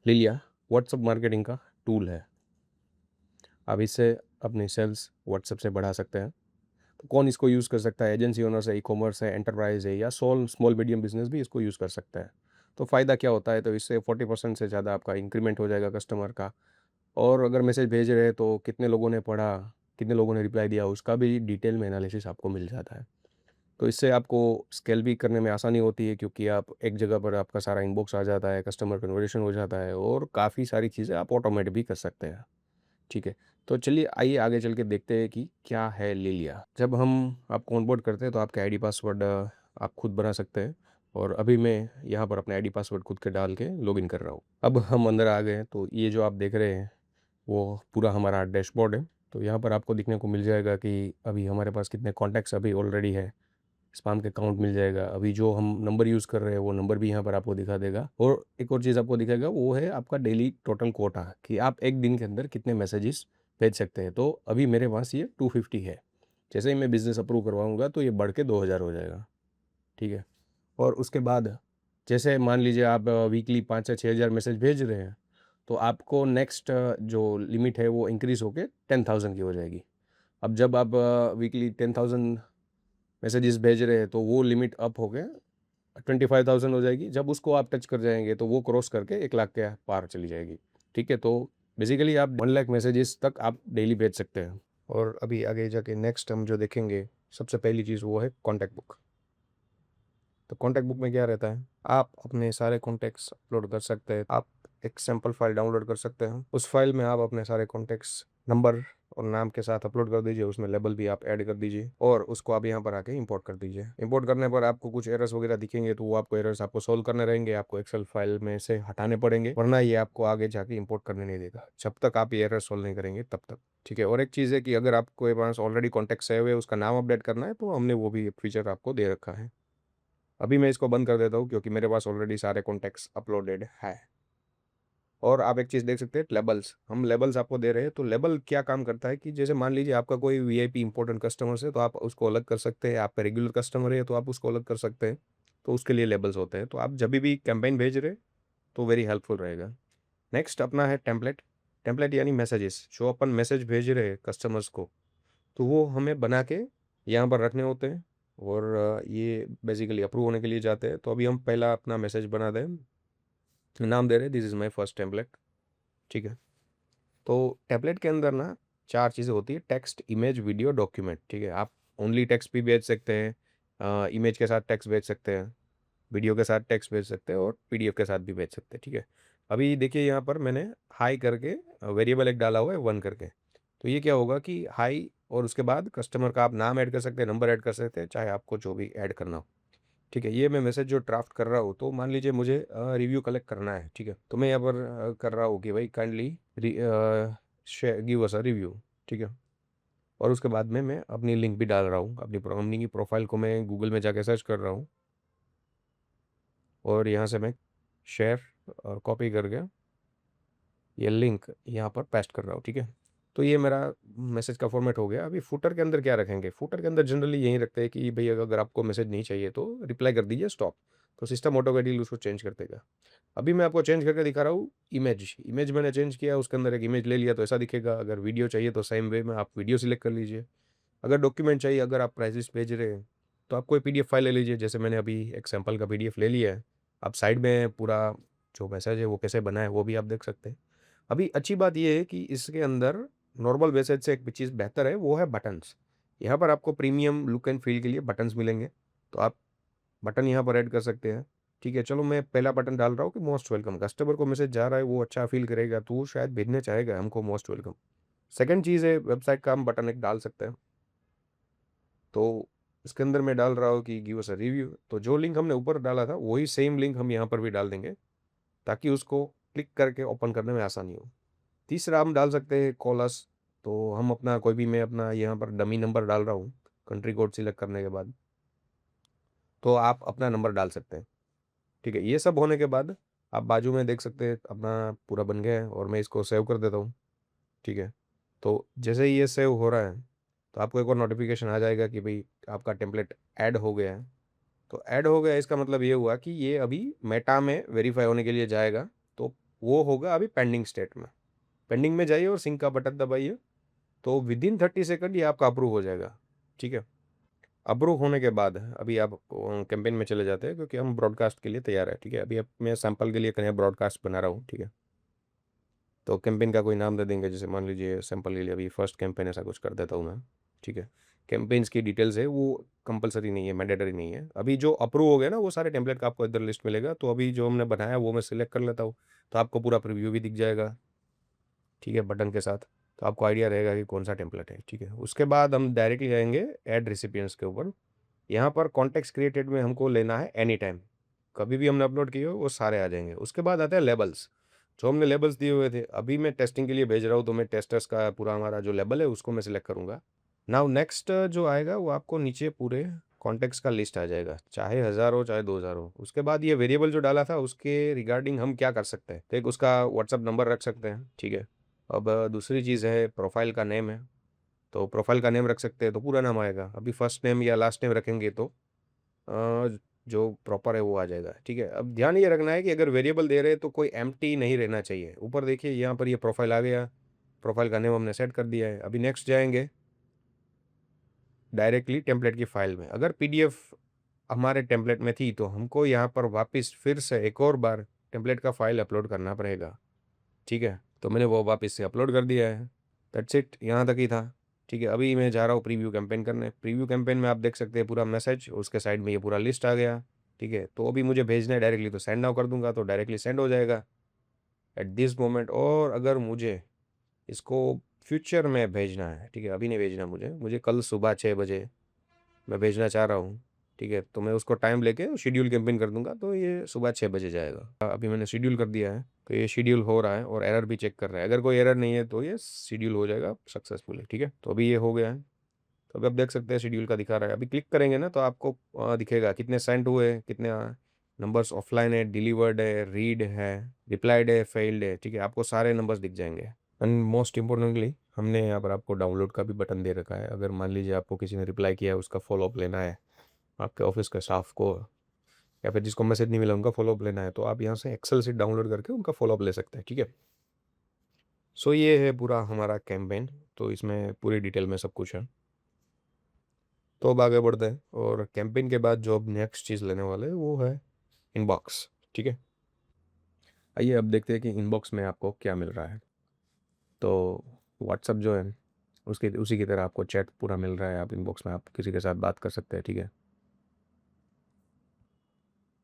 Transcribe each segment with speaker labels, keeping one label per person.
Speaker 1: लिलिया WhatsApp marketing का tool है। आप इससे अपनी सेल्स व्हाट्सएप से बढ़ा सकते हैं। तो कौन इसको यूज़ कर सकता है? एजेंसी ओनर्स है, ई-कॉमर्स है, एंटरप्राइज़ है, या स्मॉल मीडियम बिज़नेस भी इसको यूज़ कर सकता है। तो फ़ायदा क्या होता है? तो इससे 40% से ज़्यादा आपका इंक्रीमेंट हो जाएगा कस्टमर का। और अगर मैसेज भेज रहे हैं तो कितने लोगों ने पढ़ा, कितने लोगों ने रिप्लाई दिया, उसका भी डिटेल में एनालिसिस आपको मिल जाता है। तो इससे आपको स्केल भी करने में आसानी होती है, क्योंकि आप एक जगह पर आपका सारा इनबॉक्स आ जाता है, कस्टमर कन्वर्सेशन हो जाता है, और काफ़ी सारी चीज़ें आप ऑटोमेट भी कर सकते हैं। ठीक है। तो चलिए आइए आगे चल के देखते हैं कि क्या है लिलिया। जब हम आपको ऑनबोर्ड करते हैं तो आपका आईडी पासवर्ड आप खुद बना सकते हैं, और अभी मैं यहाँ पर अपने आईडी पासवर्ड खुद के डाल के लॉगिन कर रहा हूँ। अब हम अंदर आ गए हैं, तो ये जो आप देख रहे हैं वो पूरा हमारा डैशबोर्ड है। तो यहाँ पर आपको दिखने को मिल जाएगा कि अभी हमारे पास कितने कॉन्टैक्ट्स अभी ऑलरेडी है। स्पैम का काउंट मिल जाएगा। अभी जो हम नंबर यूज़ कर रहे हैं वो नंबर भी यहाँ पर आपको दिखा देगा, और एक और चीज़ आपको दिखाएगा वो है आपका डेली टोटल कोटा, कि आप एक दिन के अंदर कितने मैसेजेस भेज सकते हैं। तो अभी मेरे पास ये 250 है। जैसे ही मैं बिज़नेस अप्रूव करवाऊँगा तो ये बढ़ के 2000 हो जाएगा। ठीक है। और उसके बाद जैसे मान लीजिए आप वीकली 5 से 6000 मैसेज भेज रहे हैं, तो आपको नेक्स्ट जो लिमिट है वो इंक्रीज़ होके 10,000 की हो जाएगी। अब जब आप वीकली 10,000 मैसेजेस भेज रहे हैं तो वो लिमिट अप हो गया 25,000 हो जाएगी। जब उसको आप टच कर जाएँगे तो वो क्रॉस करके 1 लाख के पार चली जाएगी। ठीक है? तो बेसिकली आप 1 लाख मैसेजेस तक आप डेली भेज सकते हैं। और अभी आगे जाके नेक्स्ट हम जो देखेंगे, सबसे पहली चीज़ वो है कॉन्टैक्ट बुक। तो कॉन्टैक्ट बुक में क्या रहता है? आप अपने सारे कॉन्टैक्ट्स अपलोड कर सकते हैं। आप एक सैंपल फाइल डाउनलोड कर सकते हैं। उस फाइल में आप अपने सारे कॉन्टैक्ट्स नंबर और नाम के साथ अपलोड कर दीजिए। उसमें लेबल भी आप ऐड कर दीजिए, और उसको आप यहाँ पर आके इंपोर्ट कर दीजिए। इंपोर्ट करने पर आपको कुछ एरर्स वगैरह दिखेंगे, तो वो आपको एरर्स आपको सोल्व करने रहेंगे। आपको एक्सेल फाइल में से हटाने पड़ेंगे, वरना ये आपको आगे जाके इंपोर्ट करने नहीं देगा। जब तक आप ये एरर सोल्व नहीं करेंगे तब तक। ठीक है? और एक चीज़ है कि अगर आपके पास ऑलरेडी कॉन्टैक्ट सेव है, उसका नाम अपडेट करना है, तो हमने वो भी फीचर आपको दे रखा है। अभी मैं इसको बंद कर देता हूँ, क्योंकि मेरे पास ऑलरेडी सारे कॉन्टैक्ट्स अपलोडेड है। और आप एक चीज़ देख सकते हैं, लेबल्स। हम लेबल्स आपको दे रहे हैं, तो लेबल क्या काम करता है कि जैसे मान लीजिए आपका कोई वीआईपी इंपॉर्टेंट कस्टमर्स है, तो आप उसको अलग कर सकते हैं। आपका रेगुलर कस्टमर है तो आप उसको अलग कर सकते हैं। तो उसके लिए लेबल्स होते हैं। तो आप जब भी कैंपेन भेज रहे हैं तो वेरी हेल्पफुल रहेगा। नेक्स्ट अपना है टेम्पलेट। टेम्पलेट यानी मैसेजेस, जो अपन मैसेज भेज रहे हैं कस्टमर्स को, तो वो हमें बना के यहाँ पर रखने होते हैं, और ये बेसिकली अप्रूव होने के लिए जाते हैं। तो अभी हम पहला अपना मैसेज बना दें, नाम दे रहे हैं this is my first template. ठीक है? तो टेम्पलेट के अंदर ना 4 चीज़ें होती है, टेक्स्ट, इमेज, वीडियो, डॉक्यूमेंट। ठीक है? आप ओनली टेक्स्ट भी भेज सकते हैं, इमेज के साथ टेक्स्ट भेज सकते हैं, वीडियो के साथ टेक्स्ट भेज सकते हैं, और पीडीएफ के साथ भी भेज सकते हैं। ठीक है? अभी देखिए यहाँ पर मैंने हाई करके वेरिएबल एक डाला हुआ है 1 करके। तो ये क्या होगा कि हाई, और उसके बाद कस्टमर का आप नाम ऐड कर सकते हैं, नंबर ऐड कर सकते हैं, चाहे आपको जो भी ऐड करना हो। ठीक है? ये मैं मैसेज जो ड्राफ्ट कर रहा हूँ, तो मान लीजिए मुझे रिव्यू कलेक्ट करना है। ठीक है? तो मैं यहाँ पर कर रहा हूँ कि भाई kindly share give us a review. ठीक है? और उसके बाद में मैं अपनी लिंक भी डाल रहा हूँ। अपनी कंपनी की प्रोफाइल को मैं गूगल में जाके सर्च कर रहा हूँ, और यहाँ से मैं शेयर कॉपी करके ये लिंक यहाँ पर पेस्ट कर रहा हूँ। ठीक है? तो ये मेरा मैसेज का फॉर्मेट हो गया। अभी फुटर के अंदर क्या रखेंगे? फुटर के अंदर जनरली यही रखते हैं कि भई अगर आपको मैसेज नहीं चाहिए तो रिप्लाई कर दीजिए स्टॉप। तो सिस्टम ऑटोमेटिकली उसको चेंज कर देगा। अभी मैं आपको चेंज करके दिखा रहा हूँ इमेज। इमेज मैंने चेंज किया, उसके अंदर एक इमेज ले लिया तो ऐसा दिखेगा। अगर वीडियो चाहिए तो सेम वे में आप वीडियो सिलेक्ट कर लीजिए। अगर डॉक्यूमेंट चाहिए, अगर आप प्राइसेस भेज रहे हैं, तो आप कोई पीडीएफ फाइल ले लीजिए। जैसे मैंने अभी एक सैंपल का पीडीएफ ले लिया है। आप साइड में पूरा जो मैसेज है वो कैसे बना है वो भी आप देख सकते हैं। अभी अच्छी बात ये है कि इसके अंदर नॉर्मल मैसेज से एक चीज़ बेहतर है, वो है बटन्स। यहाँ पर आपको प्रीमियम लुक एंड फील के लिए बटन्स मिलेंगे, तो आप बटन यहाँ पर ऐड कर सकते हैं। ठीक है? चलो मैं पहला बटन डाल रहा हूँ कि मोस्ट वेलकम। कस्टमर को मैसेज जा रहा है, वो अच्छा फ़ील करेगा, तो वो शायद भेजने चाहेगा हमको मोस्ट वेलकम। सेकंड चीज़ है, वेबसाइट का हम बटन एक डाल सकते हैं। तो इसके अंदर मैं डाल रहा हूँ कि गिव अस अ रिव्यू। तो जो लिंक हमने ऊपर डाला था, वही सेम लिंक हम यहाँ पर भी डाल देंगे, ताकि उसको क्लिक करके ओपन करने में आसानी हो। तीसरा हम डाल सकते हैं कॉल अस। तो हम अपना कोई भी, मैं अपना यहाँ पर डमी नंबर डाल रहा हूँ, कंट्री कोड सिलेक्ट करने के बाद। तो आप अपना नंबर डाल सकते हैं। ठीक है? ये सब होने के बाद आप बाजू में देख सकते हैं अपना पूरा बन गया है, और मैं इसको सेव कर देता हूँ। ठीक है? तो जैसे ही ये सेव हो रहा है, तो आपको एक और नोटिफ़िकेशन आ जाएगा कि भई आपका टेम्पलेट ऐड हो गया है। तो ऐड हो गया, इसका मतलब ये हुआ कि ये अभी मेटा में वेरीफ़ाई होने के लिए जाएगा। तो वो होगा अभी पेंडिंग स्टेट में। पेंडिंग में जाइए और सिंक का बटन दबाइए, तो विदिन 30 सेकंड ये आपका अप्रूव हो जाएगा। ठीक है, अप्रूव होने के बाद अभी आप कैंपेन में चले जाते हैं, क्योंकि हम ब्रॉडकास्ट के लिए तैयार है। ठीक है, अभी अब मैं सैंपल के लिए कहीं ब्रॉडकास्ट बना रहा हूँ। ठीक है, तो कैंपेन का कोई नाम दे देंगे, जैसे मान लीजिए सैंपल के लिए अभी फर्स्ट कैंपेन ऐसा कुछ कर देता हूँ मैं। ठीक है, कैंपेन्स की डिटेल्स है वो कंपलसरी नहीं है, मैंडेटरी नहीं है। अभी जो अप्रूव हो गया ना, वो सारे टेम्पलेट का आपको इधर लिस्ट मिलेगा। तो अभी जो हमने बनाया वो मैं सिलेक्ट कर लेता हूँ, तो आपको पूरा प्रीव्यू भी दिख जाएगा। ठीक है, बटन के साथ, तो आपको आइडिया रहेगा कि कौन सा टेम्पलेट है। ठीक है, उसके बाद हम डायरेक्टली जाएंगे ऐड रेसिपिएंट्स के ऊपर। यहाँ पर कॉन्टेक्स्ट क्रिएटेड में हमको लेना है एनी टाइम, कभी भी हमने अपलोड किए हो वो सारे आ जाएंगे। उसके बाद आते हैं लेबल्स, जो हमने लेबल्स दिए हुए थे, अभी मैं टेस्टिंग के लिए भेज रहा हूँ, तो मैं टेस्टर्स का पूरा हमारा जो लेबल है उसको मैं सिलेक्ट करूँगा। नाउ नेक्स्ट जो आएगा वो आपको नीचे पूरे कॉन्टेक्स्ट का लिस्ट आ जाएगा, चाहे 1000 हो चाहे 2000 हो। उसके बाद ये वेरिएबल जो डाला था उसके रिगार्डिंग हम क्या कर सकते हैं, तो एक उसका व्हाट्सअप नंबर रख सकते हैं। ठीक है, अब दूसरी चीज़ है प्रोफाइल का नेम है, तो प्रोफाइल का नेम रख सकते हैं, तो पूरा नाम आएगा। अभी फर्स्ट नेम या लास्ट नेम रखेंगे तो जो प्रॉपर है वो आ जाएगा। ठीक है, अब ध्यान ये रखना है कि अगर वेरिएबल दे रहे हैं तो कोई एम्प्टी नहीं रहना चाहिए। ऊपर देखिए यहाँ पर ये प्रोफाइल आ गया, प्रोफाइल का नेम हमने सेट कर दिया है। अभी नेक्स्ट जाएंगे डायरेक्टली टेम्पलेट की फाइल में। अगर पीडीएफ हमारे टेम्पलेट में थी तो हमको यहाँ पर वापस फिर से एक और बार टेम्पलेट का फाइल अपलोड करना पड़ेगा। ठीक है, तो मैंने वो वापस से अपलोड कर दिया है। दैट्स इट, यहाँ तक ही था। ठीक है, अभी मैं जा रहा हूँ प्रीव्यू कैंपेन करने। प्रीव्यू कैंपेन में आप देख सकते हैं पूरा मैसेज, उसके साइड में ये पूरा लिस्ट आ गया। ठीक है, तो अभी मुझे भेजना है डायरेक्टली, तो सेंड नाउ कर दूंगा तो डायरेक्टली सेंड हो जाएगा एट दिस मोमेंट। और अगर मुझे इसको फ्यूचर में भेजना है, ठीक है, अभी नहीं भेजना, मुझे मुझे कल सुबह 6 बजे मैं भेजना चाह रहा हूँ। ठीक है, तो मैं उसको टाइम लेके शेड्यूल कैंपेन कर दूंगा, तो ये सुबह 6 बजे जाएगा। अभी मैंने शेड्यूल कर दिया है, तो ये शेड्यूल हो रहा है और एरर भी चेक कर रहा है। अगर कोई एरर नहीं है तो ये शेड्यूल हो जाएगा सक्सेसफुली। ठीक है, तो अभी ये हो गया है। तो अभी आप देख सकते हैं शेड्यूल का दिखा रहा है। अभी क्लिक करेंगे ना तो आपको दिखेगा कितने सेंड हुए, कितने नंबर्स ऑफलाइन है, डिलीवर्ड है, रीड है, रिप्लाइड है, फेल्ड है। ठीक है, आपको सारे नंबर्स दिख जाएंगे। एंड मोस्ट इंपॉर्टेंटली हमने यहाँ पर आपको डाउनलोड का भी बटन दे रखा है। अगर मान लीजिए आपको किसी ने रिप्लाई किया है, उसका फॉलोअप लेना है, आपके ऑफिस के स्टाफ को या फिर जिसको मैसेज नहीं मिला उनका फॉलोअप लेना है, तो आप यहाँ से एक्सेल सीट डाउनलोड करके उनका फॉलोअप ले सकते हैं। ठीक है, सो ये है पूरा हमारा कैंपेन, तो इसमें पूरी डिटेल में सब कुछ है। तो अब आगे बढ़ते हैं, और कैंपेन के बाद जो अब नेक्स्ट चीज़ लेने वाले हैं वो है इनबॉक्स। ठीक है, आइए अब देखते हैं कि इनबॉक्स में आपको क्या मिल रहा है। तो व्हाट्सअप जो है उसके उसी की तरह आपको चैट पूरा मिल रहा है। आप इनबॉक्स में आप किसी के साथ बात कर सकते हैं। ठीक है,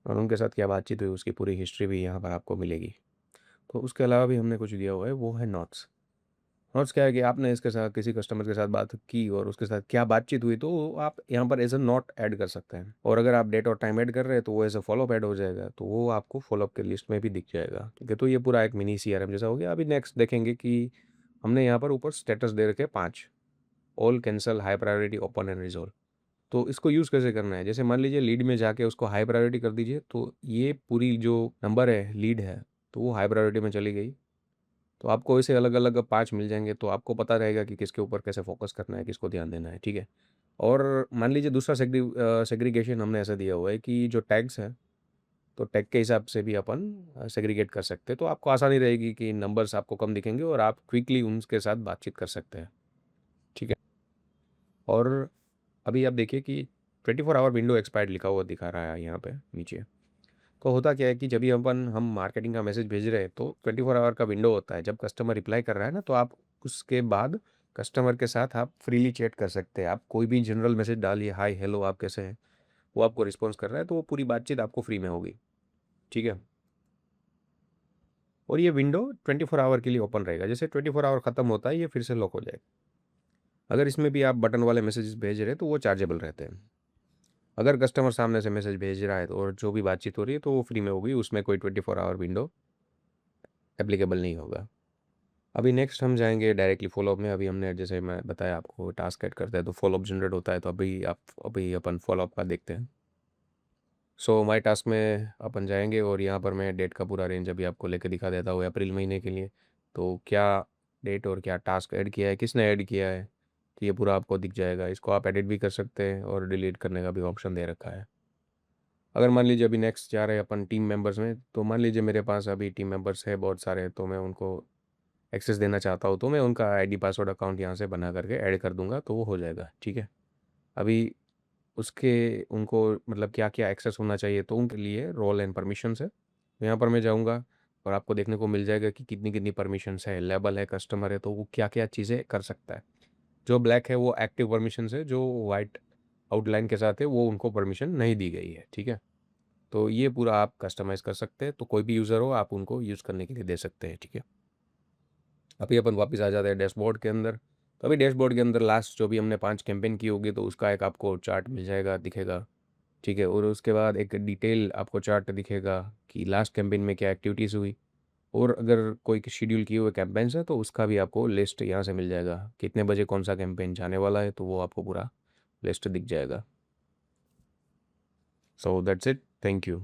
Speaker 1: और उनके साथ क्या बातचीत हुई उसकी पूरी हिस्ट्री भी यहाँ पर आपको मिलेगी। तो उसके अलावा भी हमने कुछ दिया हुआ है, वो है नोट्स। नोट्स क्या है कि आपने इसके साथ किसी कस्टमर के साथ बात की और उसके साथ क्या बातचीत हुई, तो आप यहाँ पर एज अ नोट ऐड कर सकते हैं। और अगर आप डेट और टाइम ऐड कर रहे हैं तो वो एज अ फॉलोअप ऐड हो जाएगा, तो वो आपको फॉलोअप के लिस्ट में भी दिख जाएगा। ठीक है, तो ये पूरा एक मिनी सीआरएम जैसा हो गया। अभी नेक्स्ट देखेंगे कि हमने यहाँ पर ऊपर स्टेटस दे रखे 5, all, cancel, high priority, open and resolve. तो इसको यूज़ कैसे करना है, जैसे मान लीजिए लीड में जाके उसको हाई प्रायोरिटी कर दीजिए, तो ये पूरी जो नंबर है लीड है तो वो हाई प्रायोरिटी में चली गई। तो आपको ऐसे अलग अलग 5 मिल जाएंगे, तो आपको पता रहेगा कि किसके ऊपर कैसे फोकस करना है, किसको ध्यान देना है। ठीक है, और मान लीजिए दूसरा सेग्रीगेशन हमने ऐसा दिया हुआ है कि जो टैग्स है, तो टैग के हिसाब से भी अपन सेग्रीगेट कर सकते हैं। तो आपको आसानी रहेगी कि नंबर्स आपको कम दिखेंगे और आप क्विकली उनके साथ बातचीत कर सकते हैं। ठीक है, और अभी आप देखिए कि 24 आवर विंडो एक्सपायर्ड लिखा हुआ दिखा रहा है यहाँ पे नीचे। तो होता क्या है कि जब भी हम मार्केटिंग का मैसेज भेज रहे हैं तो 24 आवर का विंडो होता है। जब कस्टमर रिप्लाई कर रहा है ना, तो आप उसके बाद कस्टमर के साथ आप फ्रीली चैट कर सकते हैं। आप कोई भी जनरल मैसेज डालिए, हाय हेलो आप कैसे हैं, वो आपको रिस्पॉन्स कर रहा है, तो वो पूरी बातचीत आपको फ्री में होगी। ठीक है, और ये विंडो 24 आवर के लिए ओपन रहेगा। जैसे 24 आवर ख़त्म होता है ये फिर से लॉक हो जाएगा। अगर इसमें भी आप बटन वाले मैसेजेस भेज रहे हैं तो वो चार्जेबल रहते हैं। अगर कस्टमर सामने से मैसेज भेज रहा है तो और जो भी बातचीत हो रही है तो वो फ्री में होगी, उसमें कोई 24 आवर विंडो एप्लीकेबल नहीं होगा। अभी नेक्स्ट हम जाएंगे डायरेक्टली फॉलोअप में। अभी हमने जैसे मैं बताया आपको टास्क ऐड करते हैं तो फॉलोअप जनरेट होता है, तो अभी अपन फॉलोअप का देखते हैं। सो माई टास्क में अपन जाएंगे और यहाँ पर मैं डेट का पूरा रेंज अभी आपको लेके दिखा देता हूँ अप्रैल महीने के लिए। तो क्या डेट और क्या टास्क ऐड किया है, किसने ऐड किया है, तो ये पूरा आपको दिख जाएगा। इसको आप एडिट भी कर सकते हैं और डिलीट करने का भी ऑप्शन दे रखा है। अगर मान लीजिए अभी नेक्स्ट जा रहे हैं अपन टीम मेंबर्स में, तो मान लीजिए मेरे पास अभी टीम मेंबर्स है बहुत सारे, तो मैं उनको एक्सेस देना चाहता हूँ, तो मैं उनका आईडी पासवर्ड अकाउंट यहाँ से बना करके ऐड कर दूंगा, तो वो हो जाएगा, ठीक है। अभी उसके उनको मतलब क्या क्या एक्सेस होना चाहिए, तो उनके लिए रोल एंड परमिशंस है। तो यहाँ पर मैं जाऊँगा और आपको देखने को मिल जाएगा कि कितनी कितनी परमिशंस है, लेबल है, कस्टमर है, तो वो क्या क्या चीज़ें कर सकता है। जो ब्लैक है वो एक्टिव परमिशंस है, जो वाइट आउटलाइन के साथ है वो उनको परमिशन नहीं दी गई है, ठीक है। तो ये पूरा आप कस्टमाइज़ कर सकते हैं, तो कोई भी यूज़र हो आप उनको यूज़ करने के लिए दे सकते हैं, ठीक है। अभी अपन वापस आ जाते हैं डैशबोर्ड के अंदर। तो अभी डैशबोर्ड के अंदर लास्ट जो भी हमने 5 कैंपेन की होगी, तो उसका एक आपको चार्ट मिल जाएगा, दिखेगा, ठीक है। और उसके बाद एक डिटेल आपको चार्ट दिखेगा कि लास्ट कैंपेन में क्या एक्टिविटीज़ हुई, और अगर कोई शेड्यूल किए हुए कैंपेन्स है तो उसका भी आपको लिस्ट यहाँ से मिल जाएगा, कितने बजे कौन सा कैंपेन जाने वाला है, तो वो आपको पूरा लिस्ट दिख जाएगा। So that's it, thank you.